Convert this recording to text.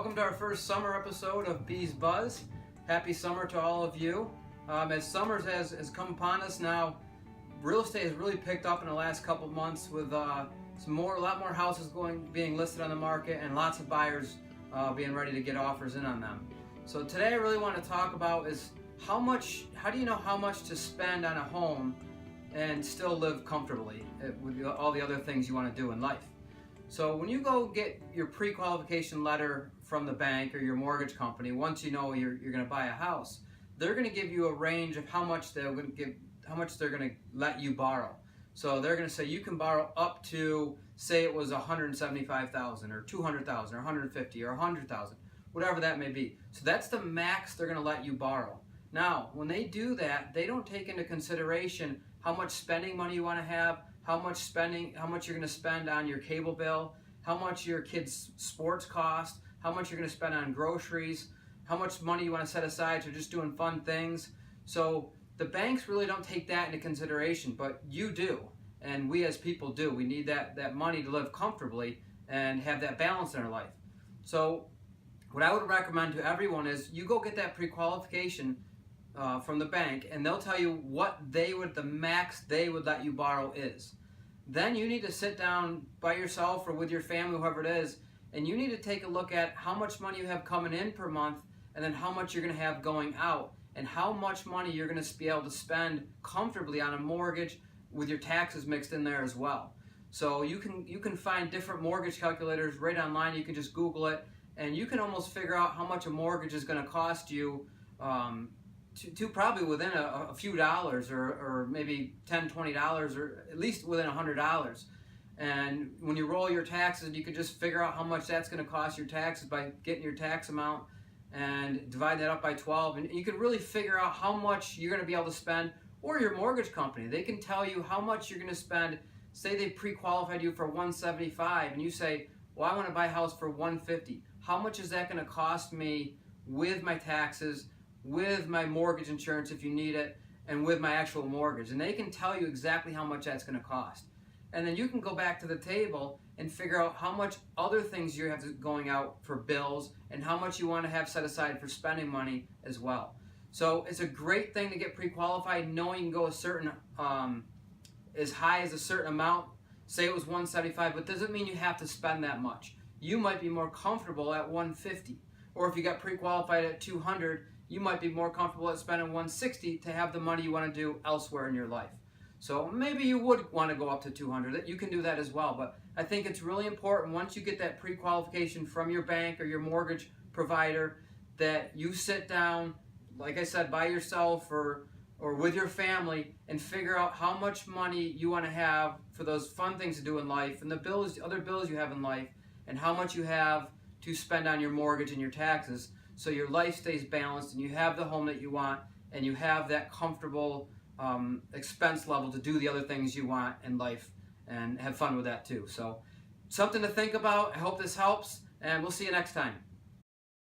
welcome to our first summer episode of Bees Buzz. Happy summer to all of you. As summer has come upon us now, real estate has really picked up in the last couple of months with a lot more houses being listed on the market and lots of buyers being ready to get offers in on them. So today I really want to talk about is how do you know how much to spend on a home and still live comfortably with all the other things you want to do in life. So when you go get your pre-qualification letter from the bank or your mortgage company, once you know you're going to buy a house, they're going to give you a range of how much they're going to let you borrow. So they're going to say you can borrow up to, say it was $175,000 or $200,000 or $150,000 or $100,000, whatever that may be. So that's the max they're going to let you borrow. Now, when they do that, they don't take into consideration how much spending money you want to have, how much you're going to spend on your cable bill, how much your kids' sports cost, how much you're going to spend on groceries, how much money you want to set aside for just doing fun things. So the banks really don't take that into consideration, but you do, and we as people do. We need that money to live comfortably and have that balance in our life. So what I would recommend to everyone is you go get that pre-qualification from the bank, and they'll tell you what the max they would let you borrow is. Then you need to sit down by yourself or with your family, whoever it is, and you need to take a look at how much money you have coming in per month, and then how much you're going to have going out, and how much money you're going to be able to spend comfortably on a mortgage with your taxes mixed in there as well. So you can find different mortgage calculators right online. You can just Google it, and you can almost figure out how much a mortgage is going to cost you to probably within a few dollars, or maybe $10, $20, or at least within $100. And when you roll your taxes, you can just figure out how much that's going to cost your taxes by getting your tax amount and divide that up by 12. And you can really figure out how much you're going to be able to spend, or your mortgage company. They can tell you how much you're going to spend. Say they pre-qualified you for $175, and you say, well, I want to buy a house for $150. How much is that going to cost me with my taxes, with my mortgage insurance if you need it, and with my actual mortgage? And they can tell you exactly how much that's going to cost. And then you can go back to the table and figure out how much other things you have going out for bills and how much you want to have set aside for spending money as well. So it's a great thing to get pre-qualified, knowing you can go a certain as high as a certain amount. Say it was $175, but doesn't mean you have to spend that much. You might be more comfortable at $150, or if you got pre-qualified at $200, you might be more comfortable at spending $160 to have the money you want to do elsewhere in your life. So maybe you would want to go up to $200. You can do that as well. But I think it's really important, once you get that pre-qualification from your bank or your mortgage provider, that you sit down, like I said, by yourself or with your family, and figure out how much money you want to have for those fun things to do in life and the other bills you have in life, and how much you have to spend on your mortgage and your taxes, so your life stays balanced and you have the home that you want and you have that comfortable expense level to do the other things you want in life and have fun with that too. So something to think about. I hope this helps, and we'll see you next time.